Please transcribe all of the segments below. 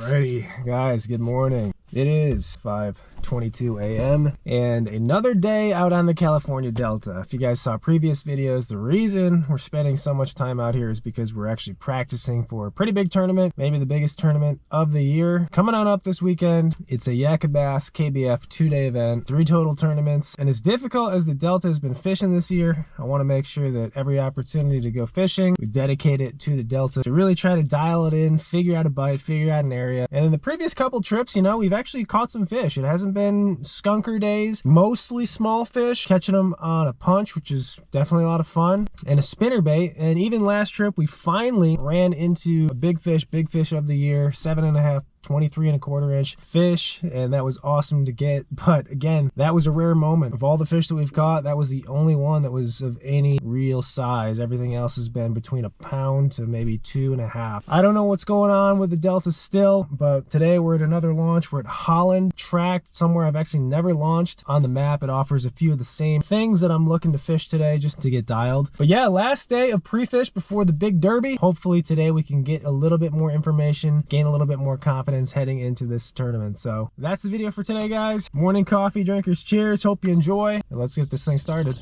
Alrighty, guys, good morning. It is 5:22 a.m. and another day out on the California Delta. If you guys saw previous videos, the reason we're spending so much time out here is because we're actually practicing for a pretty big tournament, maybe the biggest tournament of the year. Coming on up this weekend, it's a Yakka Bass KBF 2-day event, 3 total tournaments, and as difficult as the Delta has been fishing this year, I want to make sure that every opportunity to go fishing, we dedicate it to the Delta to really try to dial it in, figure out a bite, figure out an area. And in the previous couple trips, you know, we've actually caught some fish. It hasn't been skunker days, mostly small fish, catching them on a punch, which is definitely a lot of fun, and a spinnerbait. And even last trip, we finally ran into a big fish of the year, 7.5, 23.25 inch fish, and that was awesome to get. But again, that was a rare moment. Of all the fish that we've caught, that was the only one that was of any real size. Everything else has been between a pound to maybe 2.5. I don't know what's going on with the Delta still, but today we're at another launch. We're at Holland, tracked somewhere I've actually never launched on the map. It offers a few of the same things that I'm looking to fish today just to get dialed. But yeah, last day of pre-fish before the big derby. Hopefully today we can get a little bit more information, gain a little bit more confidence heading into this tournament. So that's the video for today, guys. Morning coffee drinkers, cheers. Hope you enjoy, and let's get this thing started.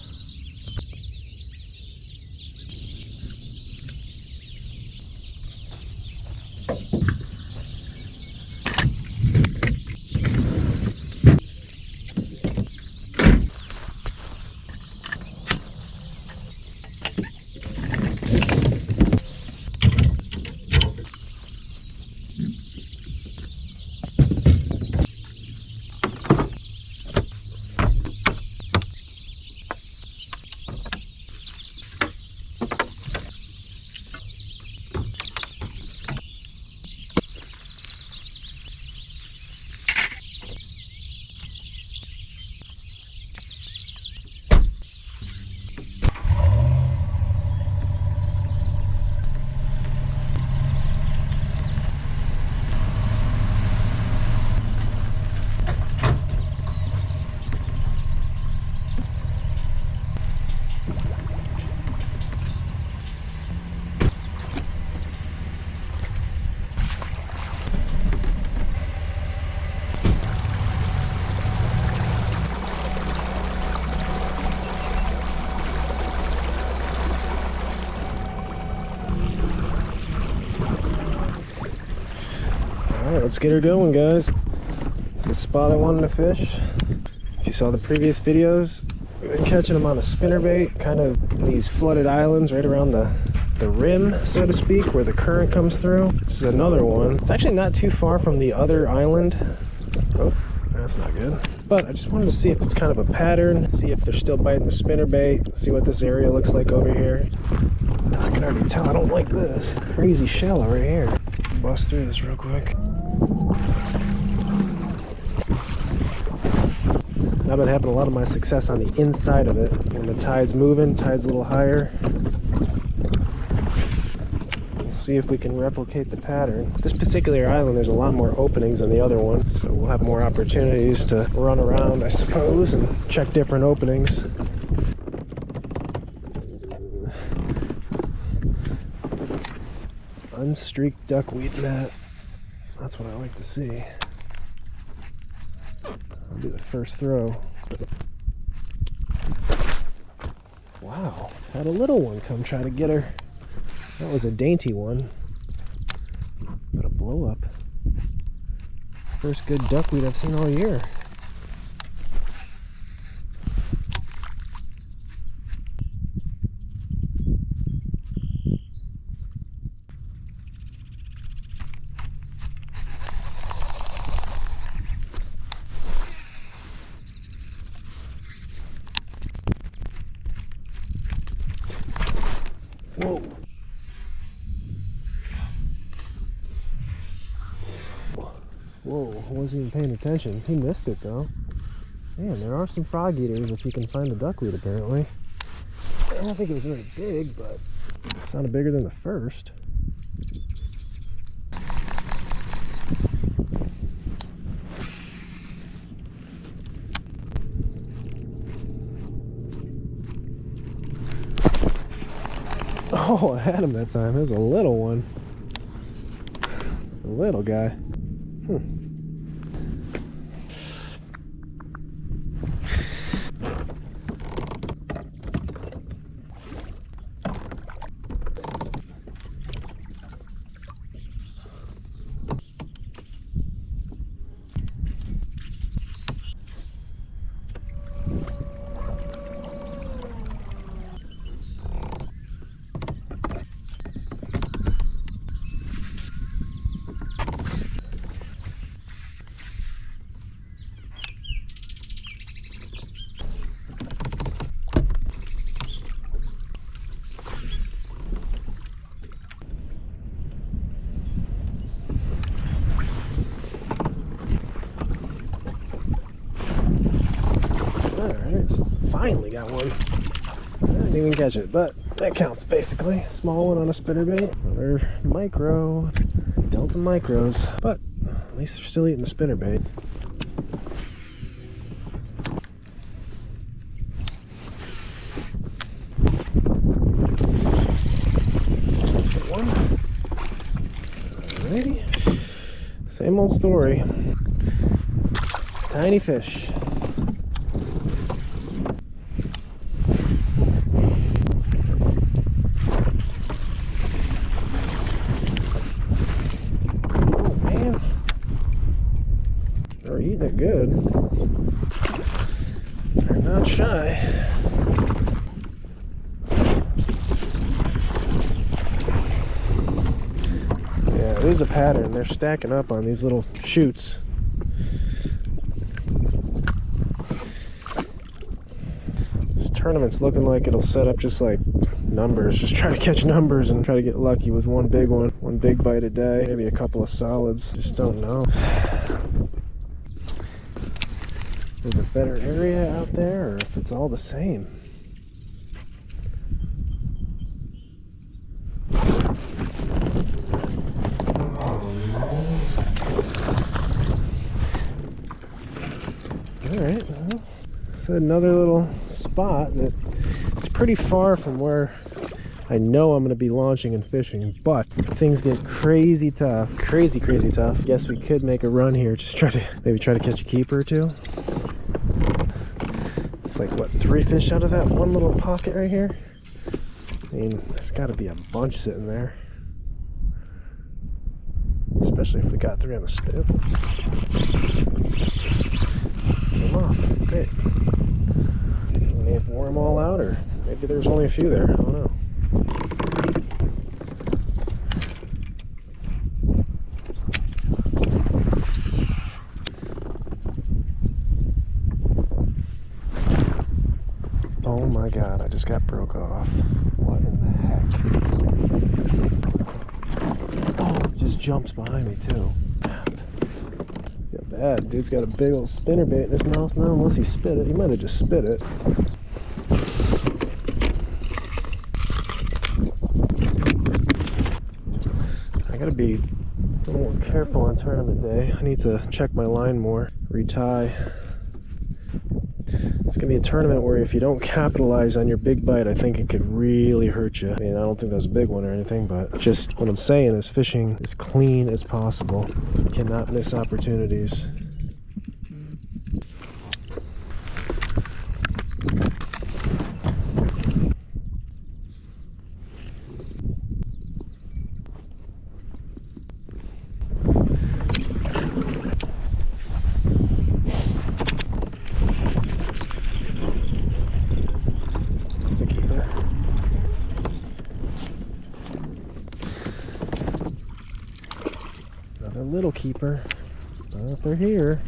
Let's get her going, guys. It's the spot I wanted to fish. If you saw the previous videos, we've been catching them on a spinnerbait, kind of these flooded islands right around the rim, so to speak, where the current comes through. This is another one. It's actually not too far from the other island. Oh, that's not good. But I just wanted to see if it's kind of a pattern, see if they're still biting the spinnerbait, see what this area looks like over here. I can already tell I don't like this. Crazy shell right here. Bust through this real quick. I've been having a lot of my success on the inside of it. When the tide's moving, tide's a little higher. We'll see if we can replicate the pattern. This particular island, there's a lot more openings than the other one, so we'll have more opportunities to run around, I suppose, and check different openings. Unstreaked duckweed net. That's what I like to see. I'll do the first throw. Wow, had a little one come try to get her. That was a dainty one, but a blow up. First good duckweed I've seen all year. Whoa. Whoa, I wasn't even paying attention. He missed it though. Man, there are some frog eaters if you can find the duckweed apparently. I don't think it was very big, but it sounded bigger than the first. Oh, I had him that time. It was a little one. A little guy. Finally got one. I didn't even catch it, but that counts basically. Small one on a spinnerbait. Another micro, Delta micros, but at least they're still eating the spinnerbait. One. Alrighty. Same old story. Tiny fish. Eating it good. They're not shy. Yeah, it is a pattern. They're stacking up on these little chutes. This tournament's looking like it'll set up just like numbers. Just try to catch numbers and try to get lucky with one big one. One big bite a day. Maybe a couple of solids. Just don't know. There's a better area out there, or if it's all the same. Alright, well, it's another little spot that it's pretty far from where I know I'm going to be launching and fishing, but if things get crazy tough, crazy tough, guess we could make a run here, just maybe try to catch a keeper or two. It's like, what, 3 fish out of that one little pocket right here? I mean, there's got to be a bunch sitting there. Especially if we got 3 on the spit. Came off. Great. We may have wore them all out, or maybe there's only a few there. I don't know. Oh my god, I just got broke off. What in the heck? Oh, it just jumps behind me too. Feel bad. Dude's got a big old spinnerbait in his mouth now, unless he spit it. He might have just spit it. I gotta be a little more careful on tournament day. I need to check my line more, retie. It's going to be a tournament where if you don't capitalize on your big bite, I think it could really hurt you. I mean, I don't think that was a big one or anything, but just what I'm saying is fishing as clean as possible. You cannot miss opportunities. Little keeper. Well, if they're here.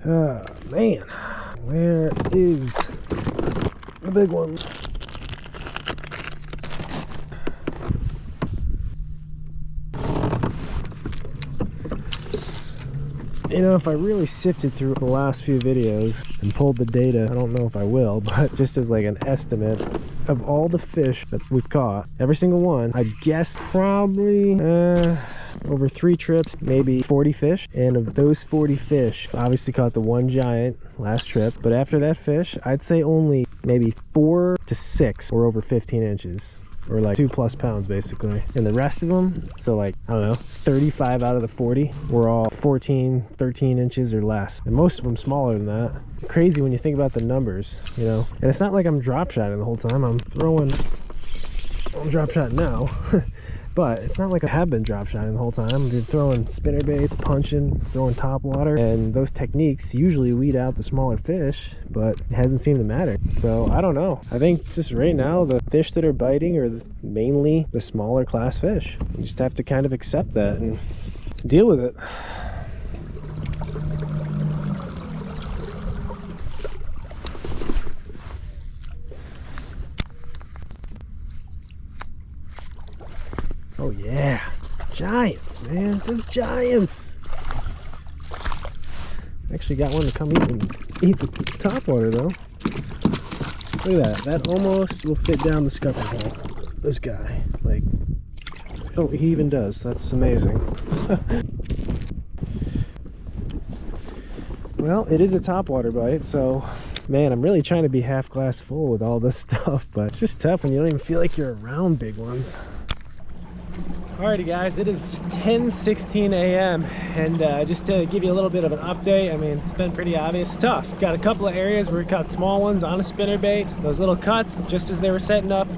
Oh man, where is the big one? You know, if I really sifted through the last few videos and pulled the data, I don't know if I will, but just as like an estimate of all the fish that we've caught, every single one, I guess probably over 3 trips, maybe 40 fish. And of those 40 fish, obviously caught the one giant last trip, but after that fish, I'd say only maybe 4 to 6 were over 15 inches. Or like 2+ pounds basically. And the rest of them, so like, I don't know, 35 out of the 40 were all 14, 13 inches or less. And most of them smaller than that. Crazy when you think about the numbers, you know. And it's not like I'm drop shotting the whole time. I'm drop shotting now. But it's not like I have been drop shotting the whole time. I've been throwing spinner baits, punching, throwing top water, and those techniques usually weed out the smaller fish, but it hasn't seemed to matter. So I don't know. I think just right now the fish that are biting are mainly the smaller class fish. You just have to kind of accept that and deal with it. Oh yeah, giants, man, just giants. Actually got one to come eat the top water though. Look at that, that almost will fit down the scupper hole. This guy, like, oh, he even does, that's amazing. Well, it is a topwater bite, so man, I'm really trying to be half glass full with all this stuff, but it's just tough when you don't even feel like you're around big ones. Alrighty guys, it is 10:16 a.m. and just to give you a little bit of an update, I mean, it's been pretty obvious. Tough. Got a couple of areas where we caught small ones on a spinnerbait, those little cuts just as they were setting up.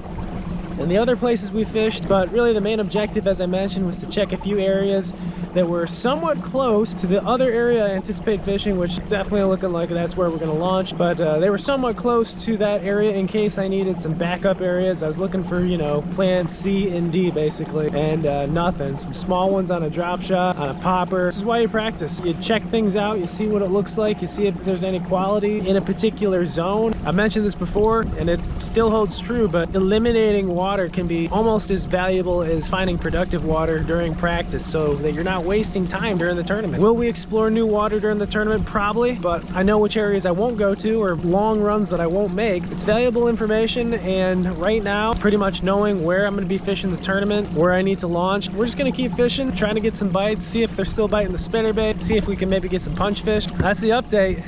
And the other places we fished, but really the main objective, as I mentioned, was to check a few areas that were somewhat close to the other area I anticipate fishing, which definitely looking like that's where we're going to launch. But they were somewhat close to that area in case I needed some backup areas. I was looking for, you know, plan C and D basically, and nothing. Some small ones on a drop shot, on a popper. This is why you practice. You check things out, you see what it looks like, you see if there's any quality in a particular zone. I mentioned this before, and it still holds true, but eliminating water can be almost as valuable as finding productive water during practice, so that you're not wasting time during the tournament. Will we explore new water during the tournament? Probably, but I know which areas I won't go to or long runs that I won't make. It's valuable information, and right now, pretty much knowing where I'm going to be fishing the tournament, where I need to launch, we're just going to keep fishing, trying to get some bites, see if they're still biting the spinnerbait, see if we can maybe get some punch fish. That's the update.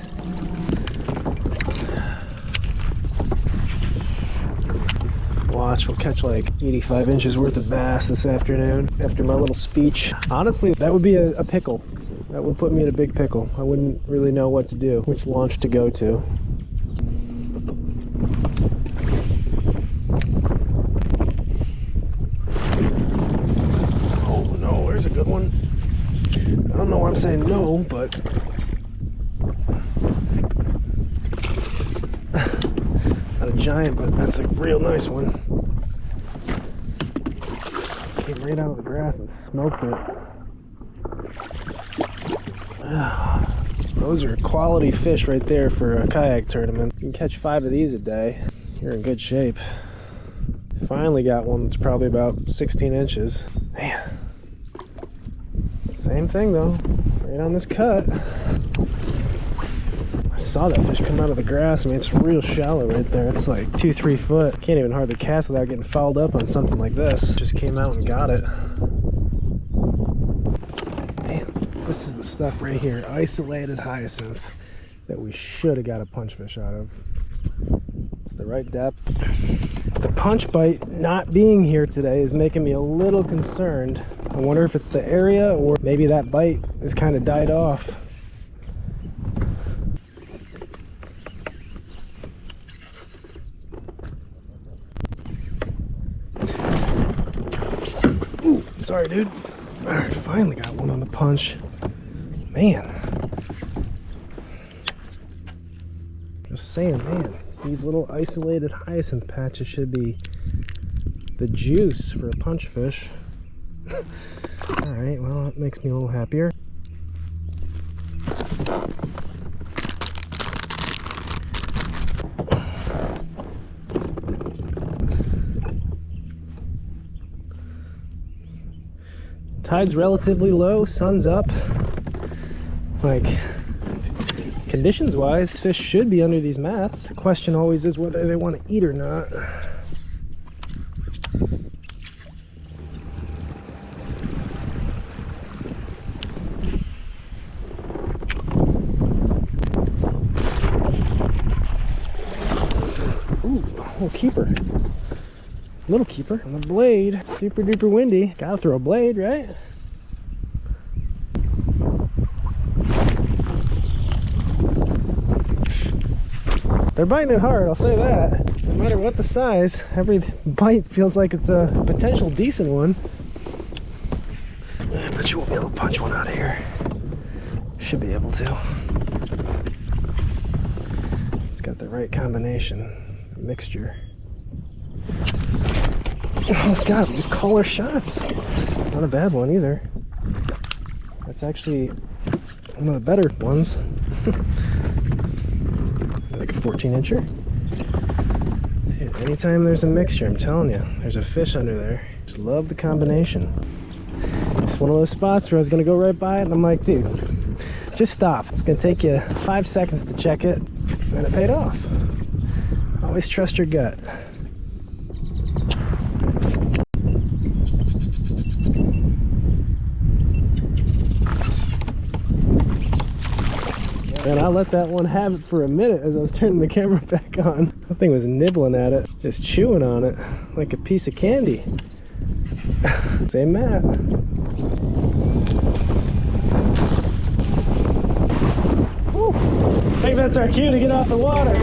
Watch, we'll catch like 85 inches worth of bass this afternoon after my little speech. Honestly, that would be a pickle. That would put me in a big pickle. I wouldn't really know what to do, which launch to go to. Oh no, there's a good one. I don't know why I'm saying no, but not a giant, but that's a real nice one. Came right out of the grass and smoked it. Those are quality fish right there for a kayak tournament. You can catch 5 of these a day. You're in good shape. Finally got one that's probably about 16 inches. Man. Same thing though, right on this cut. I saw that fish come out of the grass. I mean, it's real shallow right there. It's like 2-3 foot. Can't even hardly cast without getting fouled up on something like this. Just came out and got it. Man, this is the stuff right here. Isolated hyacinth that we should have got a punch fish out of. It's the right depth. The punch bite not being here today is making me a little concerned. I wonder if it's the area or maybe that bite has kind of died off. Ooh, sorry dude. Alright, finally got one on the punch. Man. Just saying, man. These little isolated hyacinth patches should be the juice for a punch fish. Alright, well, that makes me a little happier. Tide's relatively low, sun's up. Like, conditions wise, fish should be under these mats. The question always is whether they want to eat or not. Ooh, little keeper. Little keeper on the blade. Super duper windy. Gotta throw a blade, right? They're biting it hard, I'll say that. No matter what the size, every bite feels like it's a potential decent one. I bet you won't be able to punch one out of here. Should be able to. It's got the right combination, mixture. Oh god, we just call our shots. Not a bad one either. That's actually one of the better ones. Like a 14-incher. Dude, anytime there's a mixture, I'm telling you, there's a fish under there. Just love the combination. It's one of those spots where I was gonna go right by it and I'm like, dude, just stop. It's gonna take you 5 seconds to check it, and it paid off. Always trust your gut. And I let that one have it for a minute as I was turning the camera back on. That thing was nibbling at it, just chewing on it like a piece of candy. Same mat. Whew. I think that's our cue to get off the water.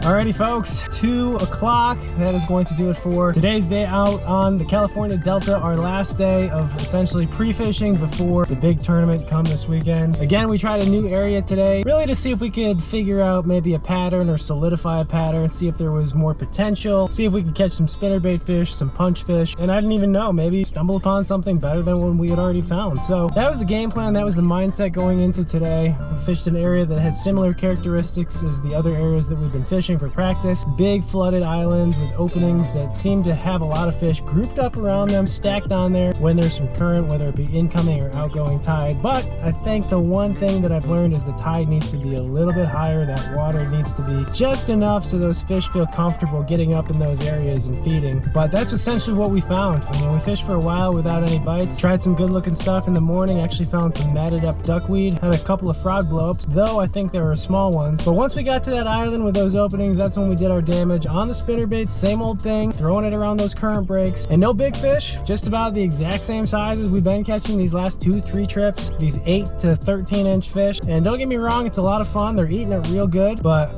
Alrighty folks, 2 o'clock, that is going to do it for today's day out on the California Delta, our last day of essentially pre-fishing before the big tournament come this weekend. Again, we tried a new area today, really to see if we could figure out maybe a pattern or solidify a pattern, see if there was more potential, see if we could catch some spinnerbait fish, some punch fish, and I didn't even know, maybe stumble upon something better than what we had already found. So that was the game plan, that was the mindset going into today. We fished an area that had similar characteristics as the other areas that we've been fishing for practice. Big flooded islands with openings that seem to have a lot of fish grouped up around them, stacked on there when there's some current, whether it be incoming or outgoing tide. But I think the one thing that I've learned is the tide needs to be a little bit higher. That water needs to be just enough so those fish feel comfortable getting up in those areas and feeding. But that's essentially what we found. I mean, we fished for a while without any bites, tried some good looking stuff in the morning, actually found some matted up duckweed, had a couple of frog blowups, though I think they were small ones. But once we got to that island with those openings, that's when we did our damage on the spinnerbait. Same old thing, throwing it around those current breaks, and no big fish, just about the exact same sizes we've been catching these last 2-3 trips, these 8 to 13-inch fish. And don't get me wrong, it's a lot of fun, they're eating it real good, but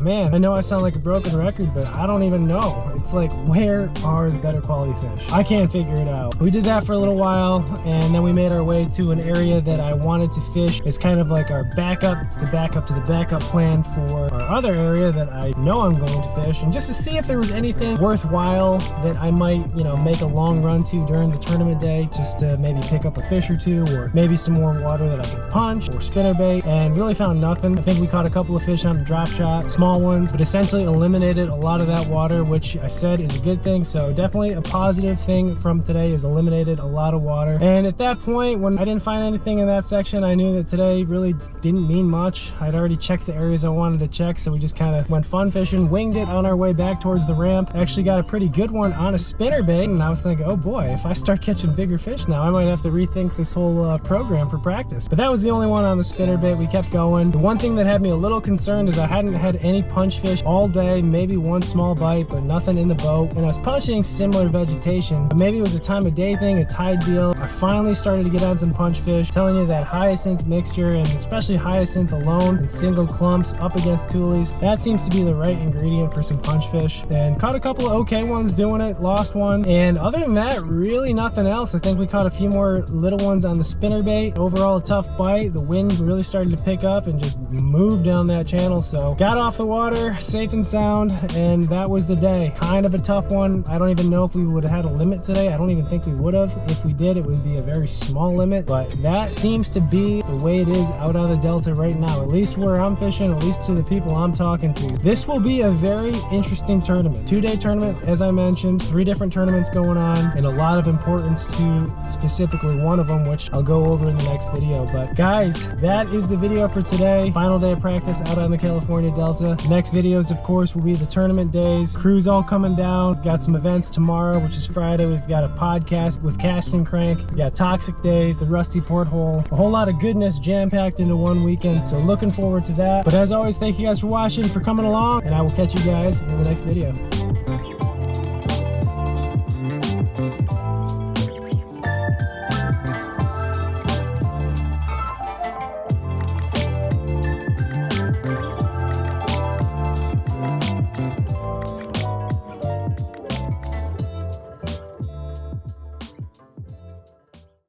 man, I know I sound like a broken record, but I don't even know. It's like, where are the better quality fish? I can't figure it out. We did that for a little while, and then we made our way to an area that I wanted to fish. It's kind of like our backup to the backup to the backup plan for our other area that I know I'm going to fish, and just to see if there was anything worthwhile that I might, you know, make a long run to during the tournament day, just to maybe pick up a fish or two, or maybe some more water that I could punch or spinnerbait, and really found nothing. I think we caught a couple of fish on a drop shot, small ones, but essentially eliminated a lot of that water, which I said is a good thing. So definitely a positive thing from today is eliminated a lot of water. And at that point, when I didn't find anything in that section, I knew that today really didn't mean much. I'd already checked the areas I wanted to check, so we just kind of went fun fishing, winged it on our way back towards the ramp. Actually got a pretty good one on a spinnerbait, and I was thinking, oh boy, if I start catching bigger fish now, I might have to rethink this whole program for practice. But that was the only one on the spinnerbait. We kept going. The one thing that had me a little concerned is I hadn't had any punch fish all day, maybe one small bite, but nothing in the boat. And I was punching similar vegetation, but maybe it was a time of day thing, a tide deal. I finally started to get on some punch fish. I'm telling you, that hyacinth mixture, and especially hyacinth alone in single clumps up against toolies, that seems to be the right ingredient for for some punch fish, and caught a couple of okay ones doing it, lost one, and other than that, really nothing else. I think we caught a few more little ones on the spinnerbait. Overall, a tough bite. The wind really started to pick up and just moved down that channel, so got off the water safe and sound, and that was the day. Kind of a tough one. I don't even know if we would have had a limit today. I don't even think we would have. If we did, it would be a very small limit, but that seems to be the way it is out on the Delta right now, at least where I'm fishing, at least to the people I'm talking to. This will be a very interesting tournament. 2-day tournament, as I mentioned, 3 different tournaments going on, and a lot of importance to specifically one of them, which I'll go over in the next video. But guys, that is the video for today. Final day of practice out on the California Delta. Next videos, of course, will be the tournament days. Crew's all coming down. We've got some events tomorrow, which is Friday. We've got a podcast with Cast and Crank. We got Toxic Days, the Rusty Porthole. A whole lot of goodness jam-packed into one weekend, so looking forward to that. But as always, thank you guys for watching, for coming along, and I will catch you guys in the next video.